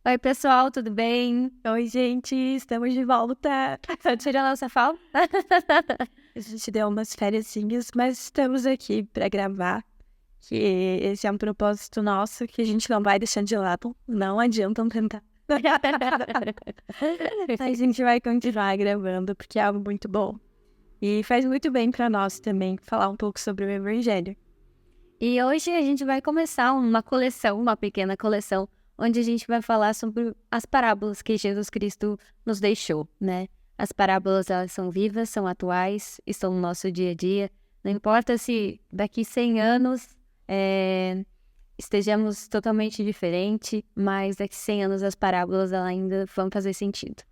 Oi, pessoal, tudo bem? Oi, gente, estamos de volta. Tira a nossa falta? A gente deu umas fériasinhas, mas estamos aqui para gravar. Que esse é um propósito nosso que a gente não vai deixar de lado. Não adiantam tentar. A gente vai continuar gravando porque é algo muito bom. E faz muito bem para nós também falar um pouco sobre o Evangelho. E hoje a gente vai começar uma pequena coleção, onde a gente vai falar sobre as parábolas que Jesus Cristo nos deixou, né? As parábolas, elas são vivas, são atuais, estão no nosso dia a dia. Não importa se daqui 100 anos estejamos totalmente diferente, mas daqui 100 anos as parábolas elas ainda vão fazer sentido,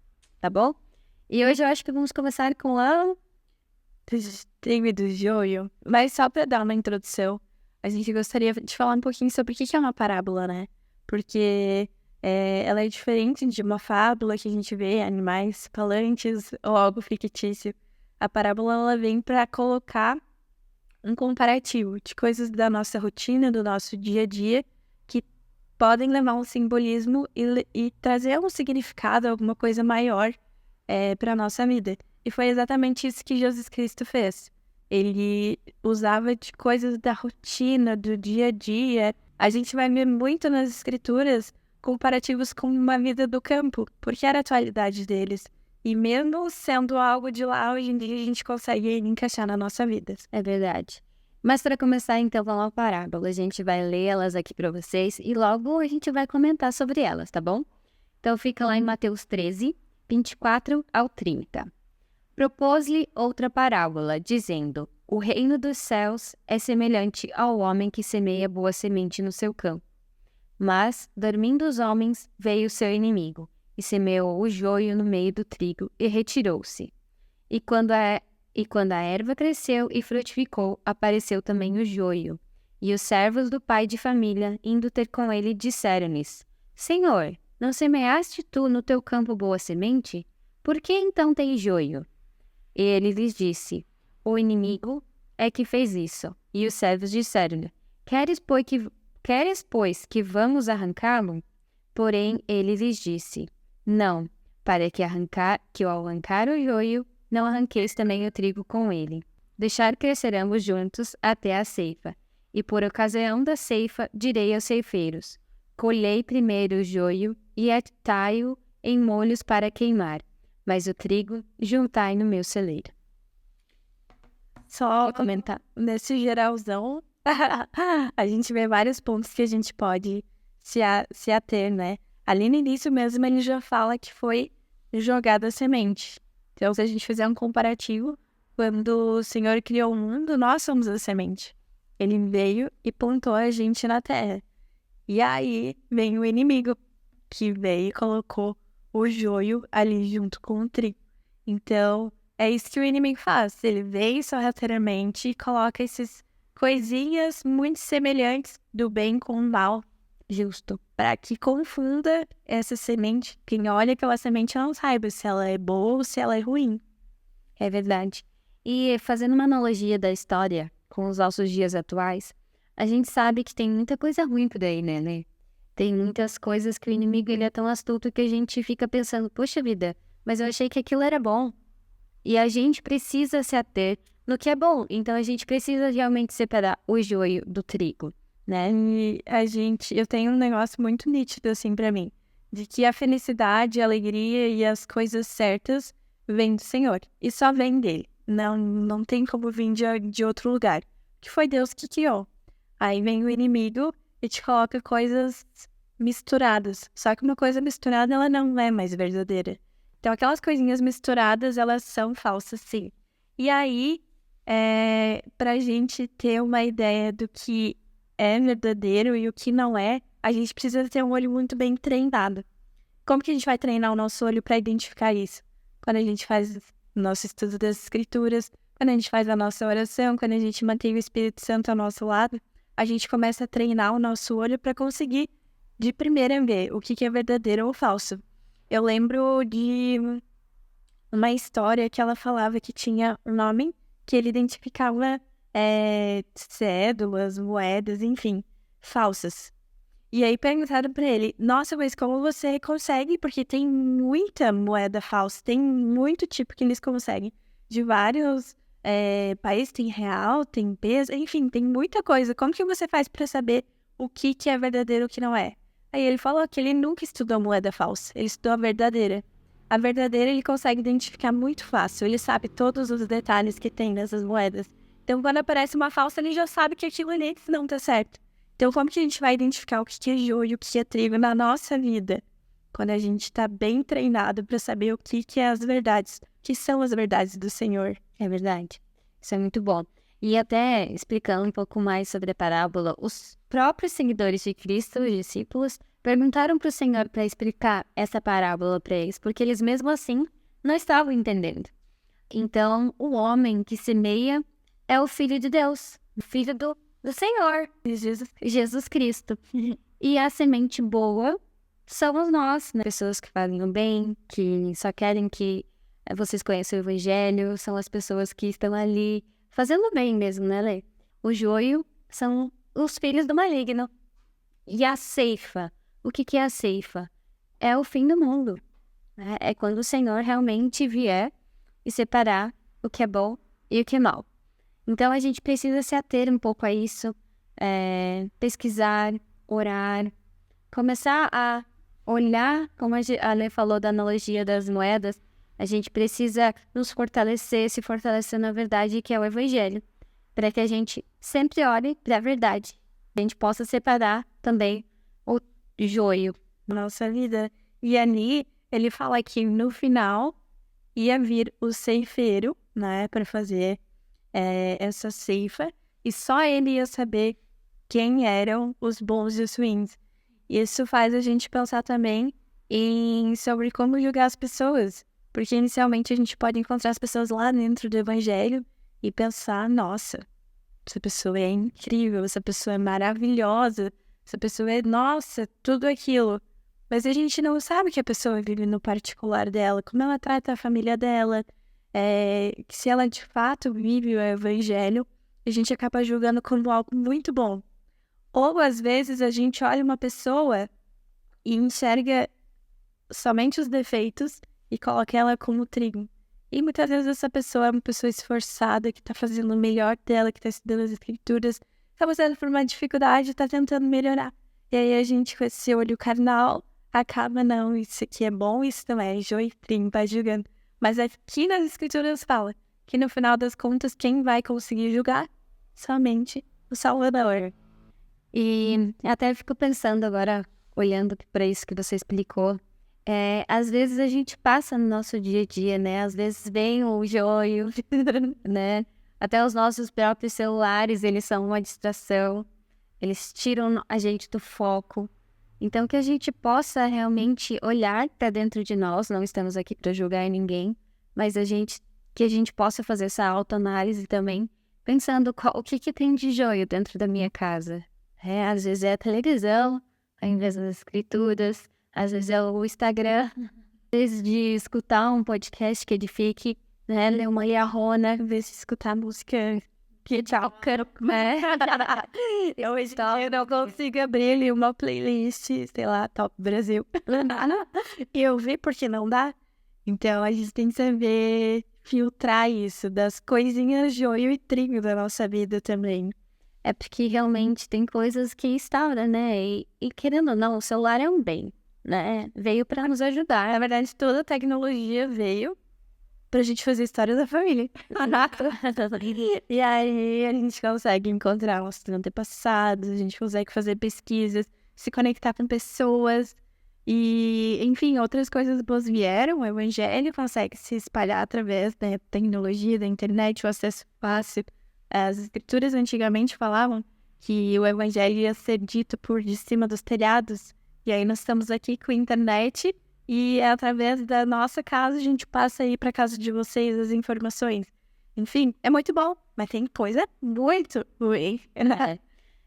tá bom? E hoje eu acho que vamos começar com a... Trigo do joio. Mas só para dar uma introdução, a gente gostaria de falar um pouquinho sobre o que é uma parábola, né? Porque ela é diferente de uma fábula que a gente vê, animais falantes ou algo fictício. A parábola ela vem para colocar um comparativo de coisas da nossa rotina, do nosso dia a dia, que podem levar um simbolismo e trazer um significado, alguma coisa maior para a nossa vida. E foi exatamente isso que Jesus Cristo fez. Ele usava de coisas da rotina, do dia a dia. A gente vai ver muito nas escrituras comparativos com uma vida do campo, porque era a atualidade deles. E mesmo sendo algo de lá, hoje em dia a gente consegue encaixar na nossa vida. É verdade. Mas para começar, então, vamos à parábola. A gente vai ler elas aqui para vocês e logo a gente vai comentar sobre elas, tá bom? Então, fica lá em Mateus 13, 24 ao 30. Propôs-lhe outra parábola, dizendo: O reino dos céus é semelhante ao homem que semeia boa semente no seu campo. Mas, dormindo os homens, veio seu inimigo, e semeou o joio no meio do trigo, e retirou-se. E quando a erva cresceu e frutificou, apareceu também o joio. E os servos do pai de família, indo ter com ele, disseram-lhes: Senhor, não semeaste tu no teu campo boa semente? Por que então tem joio? E ele lhes disse: O inimigo é que fez isso. E os servos disseram-lhe: Queres, pois, que vamos arrancá-lo? Porém, ele lhes disse: Não, para que ao arrancar o joio, não arranqueis também o trigo com ele. Deixar crescer ambos juntos até a ceifa. E por ocasião da ceifa, direi aos ceifeiros: Colhei primeiro o joio e atai-o em molhos para queimar, mas o trigo juntai no meu celeiro. Só Vou comentar. nesse geralzão, a gente vê vários pontos que a gente pode se ater, né? Ali no início mesmo ele já fala que foi jogada a semente. Então, se a gente fizer um comparativo, quando o Senhor criou o mundo, nós somos a semente. Ele veio e plantou a gente na terra. E aí vem o inimigo, que veio e colocou o joio ali junto com o trigo. Então, é isso que o inimigo faz. Ele vem sorrateiramente e coloca essas coisinhas muito semelhantes do bem com o mal, justo, para que confunda essa semente. Quem olha aquela semente não saiba se ela é boa ou se ela é ruim. É verdade. E fazendo uma analogia da história com os nossos dias atuais, a gente sabe que tem muita coisa ruim por aí, né? Tem muitas coisas que o inimigo ele é tão astuto que a gente fica pensando, poxa vida, mas eu achei que aquilo era bom. E a gente precisa se ater no que é bom. Então a gente precisa realmente separar o joio do trigo, né? E eu tenho um negócio muito nítido assim pra mim, de que a felicidade, a alegria e as coisas certas vêm do Senhor e só vêm dele. Não tem como vir de outro lugar, que foi Deus que criou. Aí vem o inimigo e te coloca coisas misturadas. Só que uma coisa misturada, ela não é mais verdadeira. Então, aquelas coisinhas misturadas, elas são falsas, sim. E aí, pra gente ter uma ideia do que é verdadeiro e o que não é, a gente precisa ter um olho muito bem treinado. Como que a gente vai treinar o nosso olho para identificar isso? Quando a gente faz o nosso estudo das escrituras, quando a gente faz a nossa oração, quando a gente mantém o Espírito Santo ao nosso lado, a gente começa a treinar o nosso olho para conseguir, de primeira, ver o que é verdadeiro ou falso. Eu lembro de uma história que ela falava que tinha um nome que ele identificava cédulas, moedas, enfim, falsas. E aí perguntaram pra ele, nossa, mas como você consegue? Porque tem muita moeda falsa, tem muito tipo que eles conseguem. De vários países, tem real, tem peso, enfim, tem muita coisa. Como que você faz pra saber o que é verdadeiro e o que não é? Aí ele falou que ele nunca estudou moeda falsa, ele estudou a verdadeira. A verdadeira ele consegue identificar muito fácil, ele sabe todos os detalhes que tem nessas moedas. Então, quando aparece uma falsa, ele já sabe que aquilo ali não tá certo. Então, como que a gente vai identificar o que é joio e o que é trigo na nossa vida? Quando a gente está bem treinado para saber o que é as verdades, o que são as verdades do Senhor. É verdade. Isso é muito bom. E até explicando um pouco mais sobre a parábola, os próprios seguidores de Cristo, os discípulos, perguntaram para o Senhor para explicar essa parábola para eles, porque eles mesmo assim não estavam entendendo. Então, o homem que semeia é o Filho de Deus, o Filho do Senhor, Jesus Cristo. E a semente boa somos nós, né? Pessoas que fazem o bem, que só querem que vocês conheçam o Evangelho, são as pessoas que estão ali fazendo o bem mesmo, né, Lê? O joio são os filhos do maligno. E a ceifa, o que é a ceifa? É o fim do mundo. Né? É quando o Senhor realmente vier e separar o que é bom e o que é mal. Então, a gente precisa se ater um pouco a isso, pesquisar, orar, começar a olhar, como a Lê falou da analogia das moedas, a gente precisa nos fortalecer, se fortalecer na verdade, que é o Evangelho, para que a gente sempre olhe para a verdade, a gente possa separar também o joio da nossa vida. E ali, ele fala que no final ia vir o ceifeiro, né, para fazer essa ceifa, e só ele ia saber quem eram os bons e os ruins. Isso faz a gente pensar também sobre como julgar as pessoas, porque inicialmente a gente pode encontrar as pessoas lá dentro do Evangelho e pensar, nossa, essa pessoa é incrível, essa pessoa é maravilhosa, essa pessoa é, nossa, tudo aquilo. Mas a gente não sabe que a pessoa vive no particular dela, como ela trata a família dela, se ela de fato vive o Evangelho, a gente acaba julgando como algo muito bom. Ou às vezes a gente olha uma pessoa e enxerga somente os defeitos e coloca ela como trigo. E muitas vezes essa pessoa é uma pessoa esforçada, que está fazendo o melhor dela, que está estudando as escrituras, está passando por uma dificuldade, está tentando melhorar. E aí a gente, com esse olho carnal, acaba, não, isso aqui é bom, isso não é, joio e trigo, vai julgando. Mas aqui nas escrituras fala que no final das contas, quem vai conseguir julgar? Somente o Salvador. E até fico pensando agora, olhando para isso que você explicou, às vezes a gente passa no nosso dia a dia, né? Às vezes vem o joio, né? Até os nossos próprios celulares, eles são uma distração, eles tiram a gente do foco. Então, que a gente possa realmente olhar para dentro de nós, não estamos aqui para julgar ninguém, mas que a gente possa fazer essa autoanálise também, pensando o que tem de joio dentro da minha casa. Às vezes é a televisão, ao invés das escrituras, às vezes é o Instagram, às vezes de escutar um podcast que edifique, né, ler uma liarrona, às vezes escutar música que toca, né? Eu não consigo abrir ali uma playlist, sei lá, Top Brasil. E eu vi porque não dá. Então a gente tem que saber filtrar isso das coisinhas joio e trigo da nossa vida também. É porque realmente tem coisas que instauram, né? E querendo ou não, o celular é um bem, né? Veio para nos ajudar. Na verdade, toda a tecnologia veio pra gente fazer história da família. E aí a gente consegue encontrar nossos antepassados, a gente consegue fazer pesquisas, se conectar com pessoas. E, enfim, outras coisas boas vieram. O Evangelho consegue se espalhar através da tecnologia, da internet, o acesso fácil. As escrituras antigamente falavam que o Evangelho ia ser dito por de cima dos telhados. E aí nós estamos aqui com a internet e através da nossa casa a gente passa aí para casa de vocês as informações. Enfim, é muito bom, mas tem coisa muito ruim.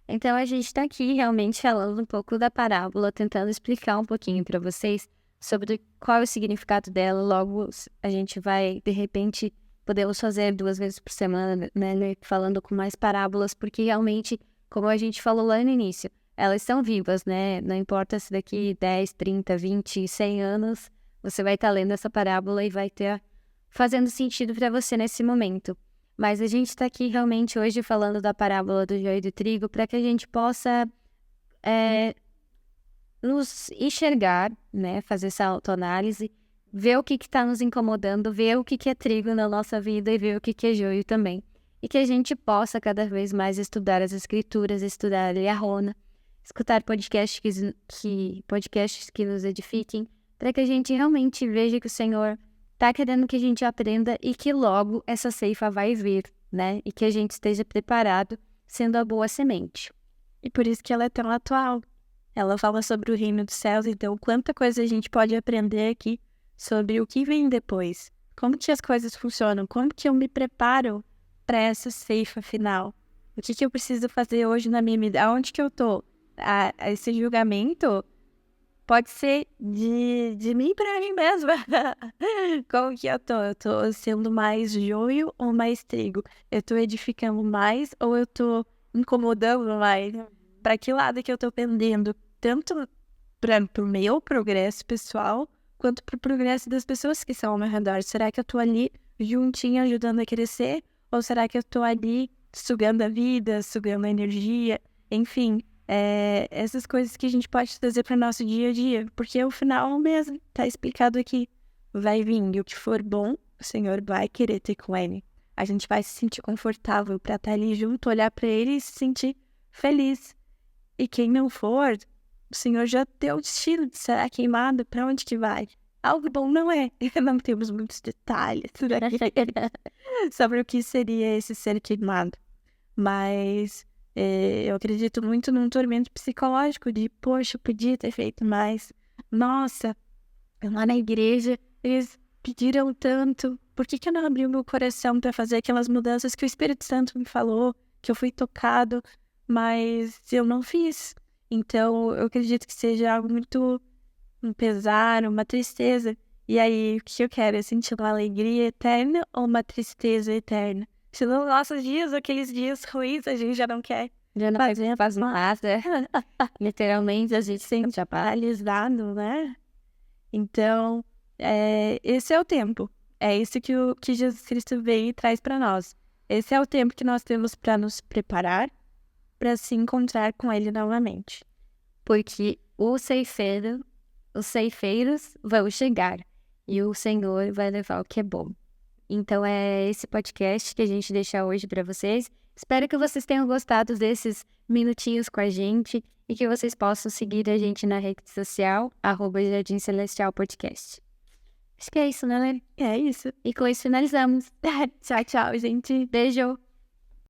Então a gente está aqui realmente falando um pouco da parábola, tentando explicar um pouquinho para vocês sobre qual é o significado dela. Logo a gente vai, de repente, podemos fazer 2 vezes por semana, né, falando com mais parábolas, porque realmente, como a gente falou lá no início, elas são vivas, né? Não importa se daqui 10, 30, 20, 100 anos, você vai estar lendo essa parábola e vai ter fazendo sentido para você nesse momento. Mas a gente está aqui realmente hoje falando da parábola do joio e do trigo para que a gente possa nos enxergar, né? Fazer essa autoanálise, ver o que está nos incomodando, ver o que é trigo na nossa vida e ver o que é joio também. E que a gente possa cada vez mais estudar as escrituras, estudar a Liahona, escutar podcasts que nos edifiquem, para que a gente realmente veja que o Senhor está querendo que a gente aprenda e que logo essa ceifa vai vir, né? E que a gente esteja preparado, sendo a boa semente. E por isso que ela é tão atual. Ela fala sobre o reino dos céus, então quanta coisa a gente pode aprender aqui sobre o que vem depois. Como que as coisas funcionam, como que eu me preparo para essa ceifa final. O que eu preciso fazer hoje na minha vida? Aonde que eu tô? Esse julgamento pode ser de mim para mim mesma. Como que eu tô? Eu tô sendo mais joio ou mais trigo? Eu tô edificando mais ou eu tô incomodando mais? Para que lado que eu tô pendendo? Tanto para o meu progresso pessoal, quanto para o progresso das pessoas que estão ao meu redor. Será que eu tô ali juntinha, ajudando a crescer? Ou será que eu tô ali sugando a vida, sugando a energia? Enfim, essas coisas que a gente pode trazer para o nosso dia a dia. Porque o final mesmo tá explicado aqui. Vai vir, e o que for bom, o Senhor vai querer ter com ele. A gente vai se sentir confortável para estar ali junto, olhar para ele e se sentir feliz. E quem não for, o Senhor já deu o destino de ser queimado. Para onde que vai? Algo bom não é. Não temos muitos detalhes sobre o que seria esse ser queimado. Mas eu acredito muito num tormento psicológico de, poxa, eu podia ter feito mais. Nossa, lá na igreja eles pediram tanto. Por que eu não abri o meu coração para fazer aquelas mudanças que o Espírito Santo me falou, que eu fui tocado, mas eu não fiz? Então, eu acredito que seja algo muito um pesar, uma tristeza. E aí, o que eu quero? É sentir uma alegria eterna ou uma tristeza eterna? Se nos nossos dias, aqueles dias ruins, a gente já não quer. Já não faz nada. Literalmente, a gente sente Já paralisado, né? Então, esse é o tempo. É isso que Jesus Cristo veio e traz para nós. Esse é o tempo que nós temos para nos preparar para se encontrar com Ele novamente. Porque os ceifeiros vão chegar e o Senhor vai levar o que é bom. Então é esse podcast que a gente deixa hoje para vocês. Espero que vocês tenham gostado desses minutinhos com a gente e que vocês possam seguir a gente na rede social, @Jardim Celestial Podcast. Acho que é isso, né, Lê? É isso. E com isso finalizamos. Tchau, tchau, gente. Beijo!